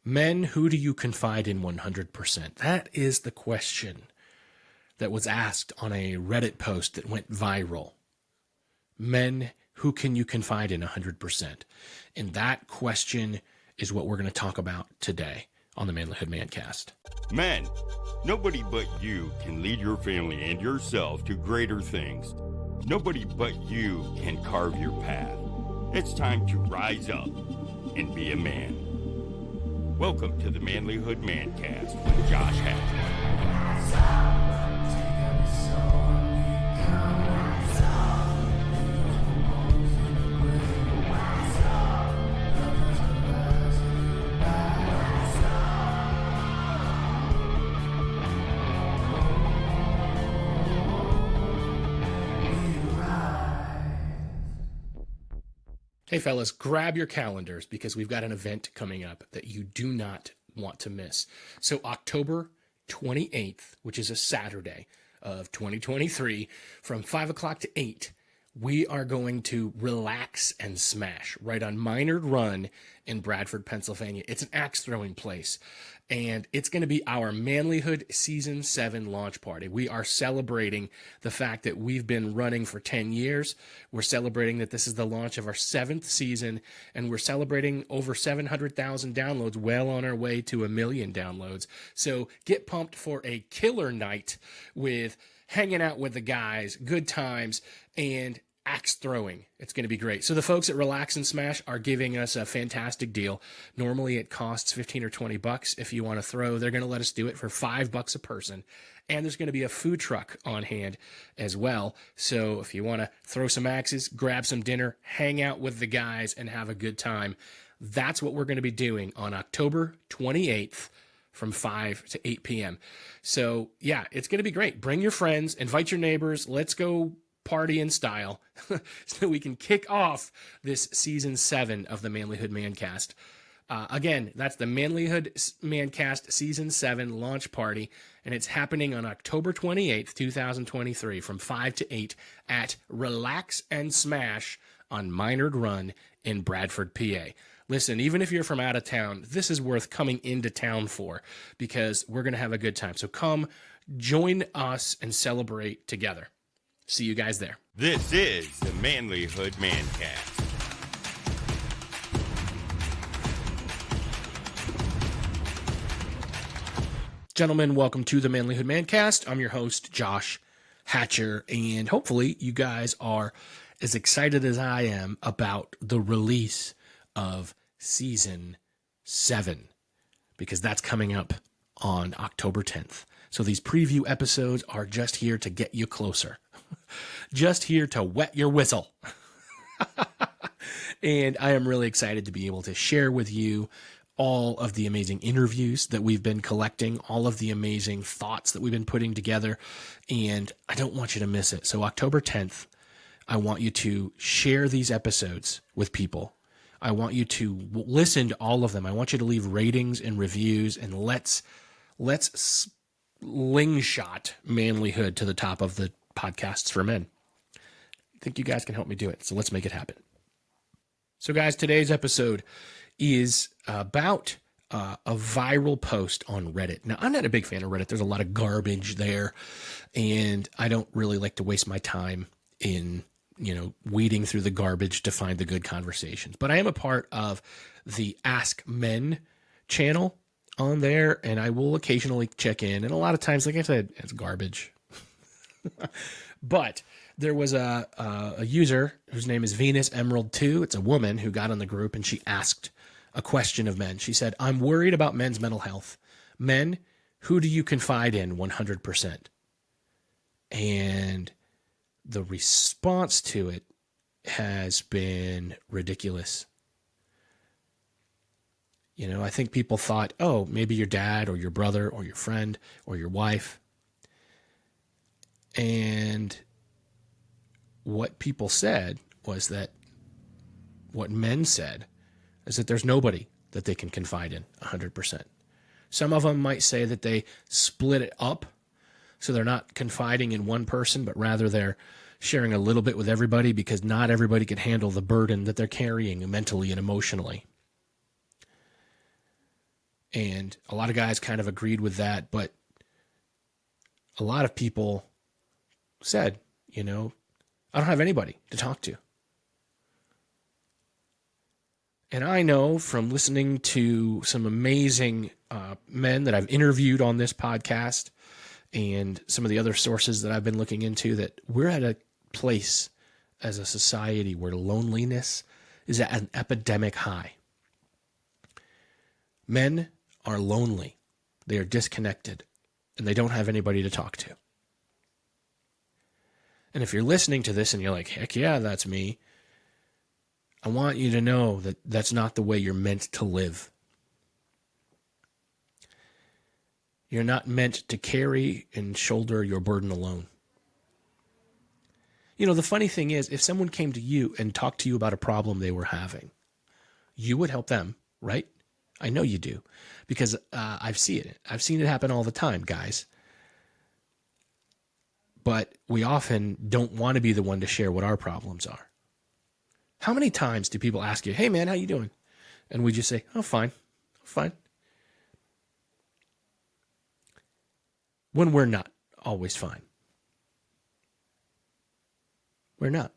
Men, who do you confide in 100%? That is the question that was asked on a Reddit post that went viral. Men, who can you confide in 100%? And that question is what we're going to talk about today on the Manlihood Mancast. Men, nobody but you can lead your family and yourself to greater things. Nobody but you can carve your path. It's time to rise up and be a man. Welcome to the Manlihood Mancast with Josh Hatcher. Hey fellas, grab your calendars because we've got an event coming up that you do not want to miss. So October 28th, which is a Saturday of 2023, from 5 o'clock to 8, we are going to relax and smash right on Manlihood Run in Bradford, Pennsylvania. It's an axe throwing place, and it's going to be our Manlihood Season 7 launch party. We are celebrating the fact that we've been running for 10 years. We're celebrating that this is the launch of our 7th season, and we're celebrating over 700,000 downloads, well on our way to 1 million downloads. So get pumped for a killer night with hanging out with the guys, good times, and axe throwing. It's going to be great. So the folks at Relax and Smash are giving us a fantastic deal. Normally it costs 15 or 20 bucks if you want to throw. They're going to let us do it for $5 a person. And there's going to be a food truck on hand as well. So if you want to throw some axes, grab some dinner, hang out with the guys, and have a good time, that's what we're going to be doing on October 28th from 5 to 8 p.m. So yeah, it's going to be great. Bring your friends, invite your neighbors. Let's go party in style so we can kick off this season 7 of the Manlihood Mancast. Again, that's the Manlihood Mancast season 7 launch party, and it's happening on October 28th, 2023 from 5 to 8 at Relax and Smash on Manlihood Run in Bradford, PA. Listen, even if you're from out of town, this is worth coming into town for because we're going to have a good time. So come join us and celebrate together. See you guys there. This is the Manlihood Mancast. Gentlemen, welcome to the Manlihood Mancast. I'm your host, Josh Hatcher, and hopefully you guys are as excited as I am about the release of Season 7, because that's coming up on October 10th. So these preview episodes are just here to get you closer. Just here to wet your whistle. And I am really excited to be able to share with you all of the amazing interviews that we've been collecting, all of the amazing thoughts that we've been putting together, and I don't want you to miss it. So October 10th, I want you to share these episodes with people. I want you to listen to all of them. I want you to leave ratings and reviews, and let's slingshot manlyhood to the top of the podcasts for men. I think you guys can help me do it, so let's make it happen. So guys, today's episode is about a viral post on Reddit. Now, I'm not a big fan of Reddit. There's a lot of garbage there, and I don't really like to waste my time in, weeding through the garbage to find the good conversations. But I am a part of the Ask Men channel on there, and I will occasionally check in. And a lot of times, like I said, it's garbage. But there was a user whose name is Venus Emerald 2. It's a woman who got on the group, and she asked a question of men. She said, I'm worried about men's mental health. Men, who do you confide in 100%? And the response to it has been ridiculous. I think people thought, oh, maybe your dad or your brother or your friend or your wife. And what people said was that what men said is that there's nobody that they can confide in 100%. Some of them might say that they split it up, so they're not confiding in one person, but rather they're sharing a little bit with everybody because not everybody can handle the burden that they're carrying mentally and emotionally. And a lot of guys kind of agreed with that, but a lot of people said, I don't have anybody to talk to. And I know from listening to some amazing men that I've interviewed on this podcast and some of the other sources that I've been looking into, that we're at a place as a society where loneliness is at an epidemic high. Men are lonely. They are disconnected, and they don't have anybody to talk to. And if you're listening to this and you're like, heck yeah, that's me, I want you to know that that's not the way you're meant to live. You're not meant to carry and shoulder your burden alone. The funny thing is, if someone came to you and talked to you about a problem they were having, you would help them, right? I know you do, because I've seen it. I've seen it happen all the time, guys. But we often don't want to be the one to share what our problems are. How many times do people ask you, hey man, how you doing? And we just say, oh, fine, fine. When we're not always fine. We're not.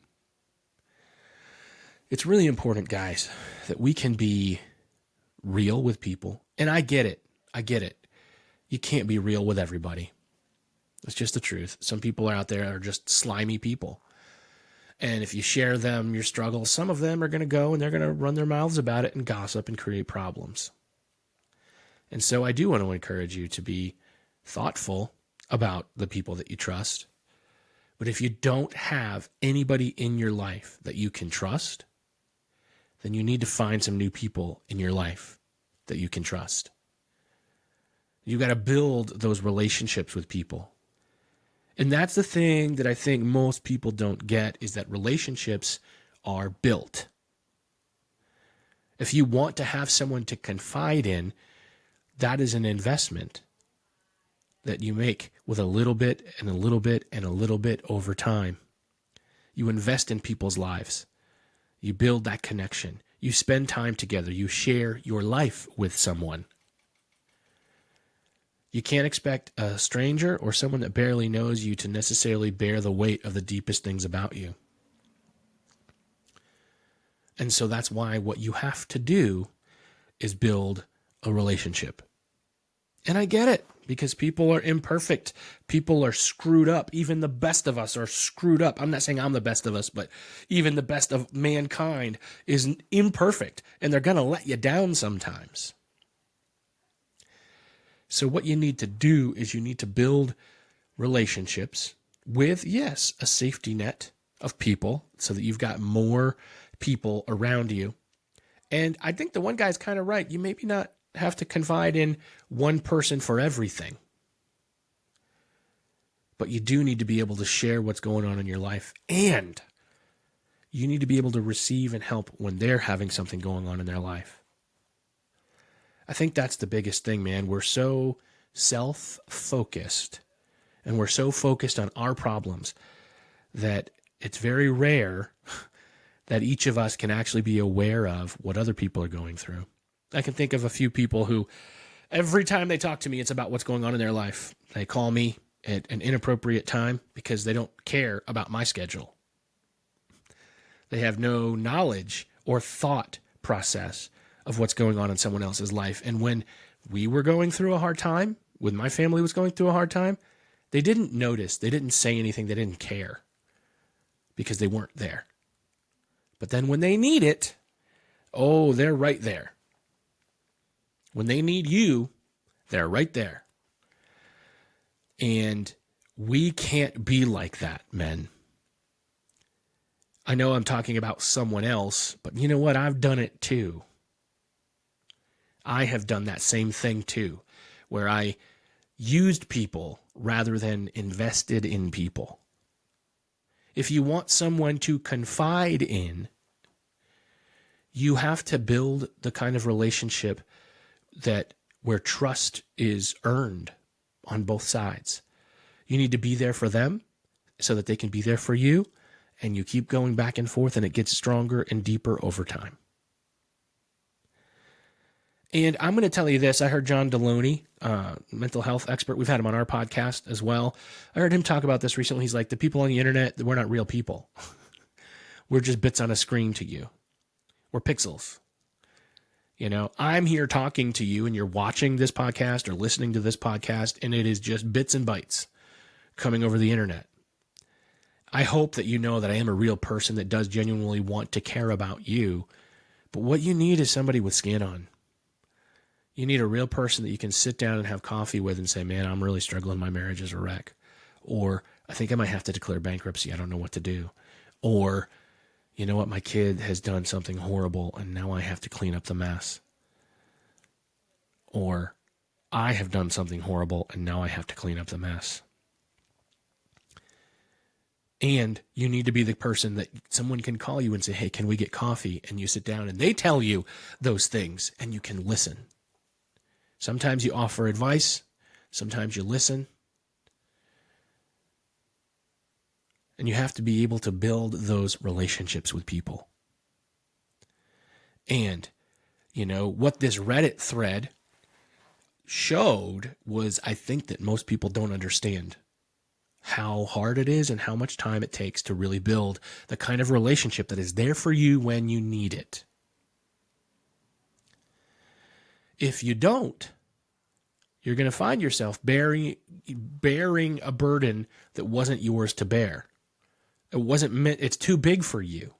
It's really important, guys, that we can be real with people. And I get it. You can't be real with everybody. It's just the truth. Some people out there are just slimy people. And if you share them, your struggles, some of them are going to go and they're going to run their mouths about it and gossip and create problems. And so I do want to encourage you to be thoughtful about the people that you trust. But if you don't have anybody in your life that you can trust, then you need to find some new people in your life that you can trust. You got to build those relationships with people. And that's the thing that I think most people don't get, is that relationships are built. If you want to have someone to confide in, that is an investment that you make with a little bit and a little bit and a little bit over time. You invest in people's lives. You build that connection. You spend time together. You share your life with someone. You can't expect a stranger or someone that barely knows you to necessarily bear the weight of the deepest things about you. And so that's why what you have to do is build a relationship. And I get it, because people are imperfect. People are screwed up. Even the best of us are screwed up. I'm not saying I'm the best of us, but even the best of mankind is imperfect, and they're going to let you down sometimes. So what you need to do is you need to build relationships with, yes, a safety net of people so that you've got more people around you. And I think the one guy's kind of right. You maybe not have to confide in one person for everything. But you do need to be able to share what's going on in your life. And you need to be able to receive and help when they're having something going on in their life. I think that's the biggest thing, man. We're so self-focused and we're so focused on our problems that it's very rare that each of us can actually be aware of what other people are going through. I can think of a few people who every time they talk to me, it's about what's going on in their life. They call me at an inappropriate time because they don't care about my schedule. They have no knowledge or thought process of what's going on in someone else's life. And when we were going through a hard time, when my family was going through a hard time, they didn't notice, they didn't say anything, they didn't care because they weren't there. But then when they need it, oh, they're right there. When they need you, they're right there. And we can't be like that, men. I know I'm talking about someone else, but you know what? I've done it too. I have done that same thing too, where I used people rather than invested in people. If you want someone to confide in, you have to build the kind of relationship that where trust is earned on both sides. You need to be there for them so that they can be there for you, and you keep going back and forth, and it gets stronger and deeper over time. And I'm going to tell you this. I heard John Deloney, mental health expert. We've had him on our podcast as well. I heard him talk about this recently. He's like, the people on the internet, we're not real people. We're just bits on a screen to you. We're pixels. You know, I'm here talking to you and you're watching this podcast or listening to this podcast, and it is just bits and bytes coming over the internet. I hope that you know that I am a real person that does genuinely want to care about you. But what you need is somebody with skin on. You need a real person that you can sit down and have coffee with and say, man, I'm really struggling. My marriage is a wreck. Or I think I might have to declare bankruptcy. I don't know what to do. Or, you know what, my kid has done something horrible and now I have to clean up the mess. Or I have done something horrible and now I have to clean up the mess. And you need to be the person that someone can call you and say, hey, can we get coffee? And you sit down and they tell you those things and you can listen. Sometimes you offer advice. Sometimes you listen. And you have to be able to build those relationships with people. And, you know, what this Reddit thread showed was, I think, that most people don't understand how hard it is and how much time it takes to really build the kind of relationship that is there for you when you need it. If you don't, you're going to find yourself bearing a burden that wasn't yours to bear. It wasn't meant, it's too big for you.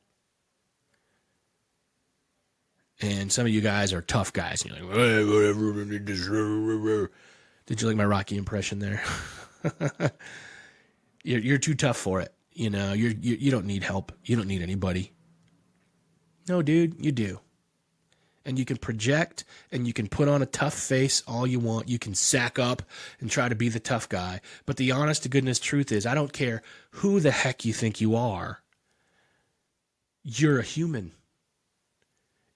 And some of you guys are tough guys. You're like, hey, whatever. Did you like my Rocky impression there? You're too tough for it. You know, you don't need help. You don't need anybody. No, dude, you do. And you can project and you can put on a tough face all you want. You can sack up and try to be the tough guy. But the honest to goodness truth is, I don't care who the heck you think you are. You're a human.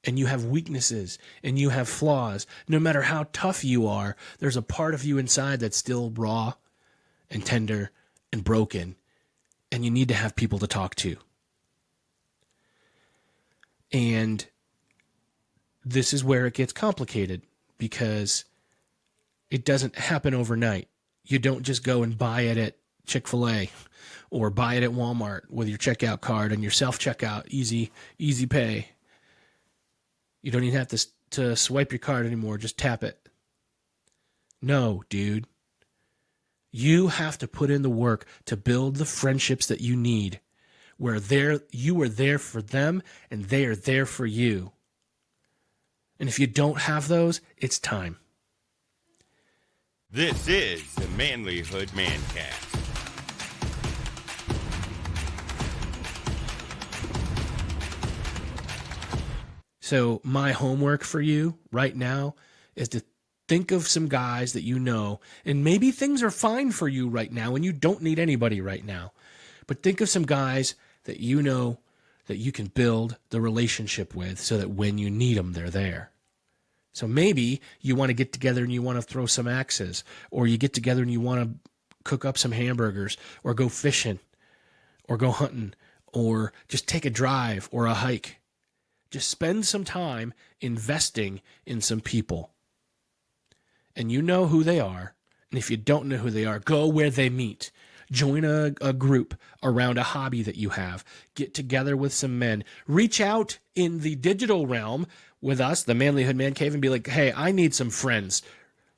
And you have weaknesses and you have flaws. No matter how tough you are, there's a part of you inside that's still raw and tender and broken. And you need to have people to talk to. And this is where it gets complicated because it doesn't happen overnight. You don't just go and buy it at Chick-fil-A or buy it at Walmart with your checkout card and your self-checkout, easy pay. You don't even have to swipe your card anymore. Just tap it. No, dude. You have to put in the work to build the friendships that you need, where you are there for them and they are there for you. And if you don't have those, it's time. This is the Manlihood Mancast. So my homework for you right now is to think of some guys that you know, and maybe things are fine for you right now and you don't need anybody right now. But think of some guys that you know that you can build the relationship with so that when you need them, they're there. So maybe you want to get together and you want to throw some axes, or you get together and you want to cook up some hamburgers, or go fishing, or go hunting, or just take a drive or a hike. Just spend some time investing in some people. And you know who they are. And if you don't know who they are, go where they meet. Join a group around a hobby that you have. Get together with some men. Reach out in the digital realm with us, the Manlihood Man Cave, and be like, hey, I need some friends.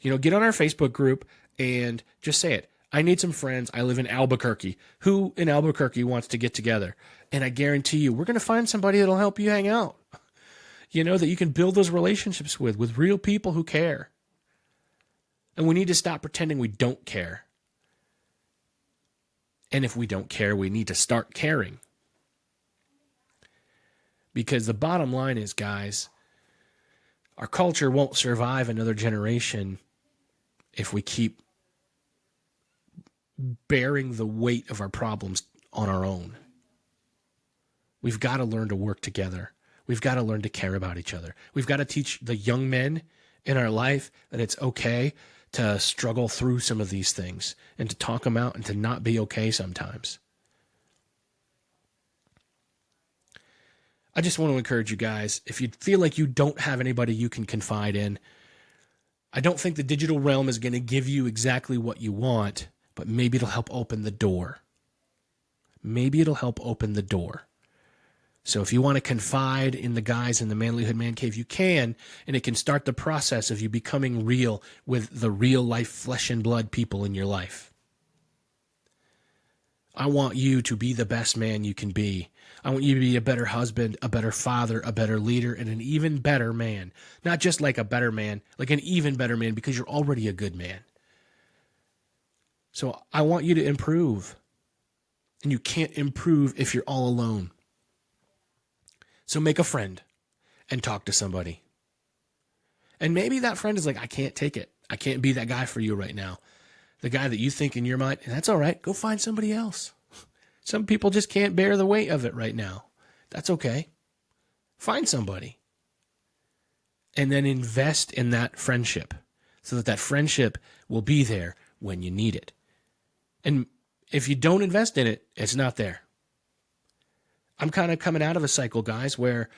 You know, get on our Facebook group and just say it. I need some friends. I live in Albuquerque. Who in Albuquerque wants to get together? And I guarantee you, we're going to find somebody that'll help you hang out. You know, that you can build those relationships with real people who care. And we need to stop pretending we don't care. And if we don't care, we need to start caring. Because the bottom line is, guys, our culture won't survive another generation if we keep bearing the weight of our problems on our own. We've got to learn to work together. We've got to learn to care about each other. We've got to teach the young men in our life that it's okay to struggle through some of these things and to talk them out and to not be okay sometimes. I just want to encourage you guys, if you feel like you don't have anybody you can confide in, I don't think the digital realm is going to give you exactly what you want, but maybe it'll help open the door. Maybe it'll help open the door. So if you want to confide in the guys in the Manlihood Man Cave, you can, and it can start the process of you becoming real with the real life flesh and blood people in your life. I want you to be the best man you can be. I want you to be a better husband, a better father, a better leader, and an even better man. Not just like a better man, like an even better man, because you're already a good man. So I want you to improve. And you can't improve if you're all alone. So make a friend and talk to somebody. And maybe that friend is like, I can't take it. I can't be that guy for you right now. The guy that you think in your mind, and that's all right. Go find somebody else. Some people just can't bear the weight of it right now. That's okay. Find somebody. And then invest in that friendship so that that friendship will be there when you need it. And if you don't invest in it, it's not there. I'm kind of coming out of a cycle, guys, where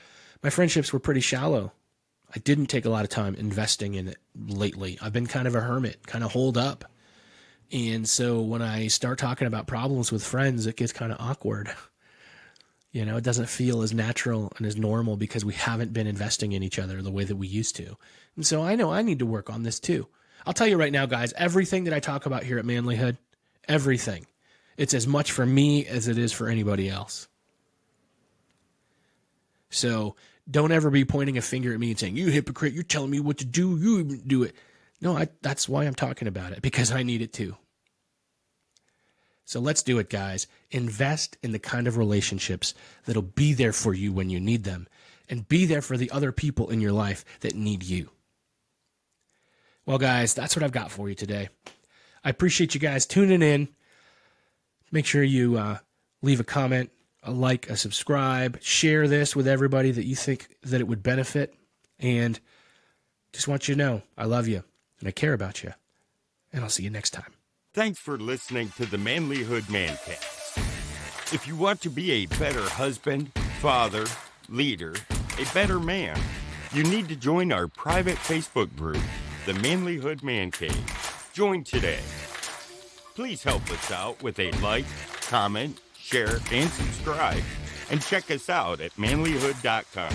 my friendships were pretty shallow. I didn't take a lot of time investing in it lately. I've been kind of a hermit, kind of holed up. And so when I start talking about problems with friends, it gets kind of awkward. You know, it doesn't feel as natural and as normal because we haven't been investing in each other the way that we used to. And so I know I need to work on this too. I'll tell you right now, guys, everything that I talk about here at Manlihood, everything, it's as much for me as it is for anybody else. So don't ever be pointing a finger at me and saying, you hypocrite, you're telling me what to do, you do it. No, that's why I'm talking about it, because I need it too. So let's do it, guys. Invest in the kind of relationships that'll be there for you when you need them, and be there for the other people in your life that need you. Well, guys, that's what I've got for you today. I appreciate you guys tuning in. Make sure you leave a comment, a like, a subscribe, share this with everybody that you think that it would benefit. And just want you to know I love you and I care about you. And I'll see you next time. Thanks for listening to the Manlihood Mancast. If you want to be a better husband, father, leader, a better man, you need to join our private Facebook group, the Manlihood Man Cave. Join today. Please help us out with a like, comment, share, and subscribe. And check us out at manlihood.com.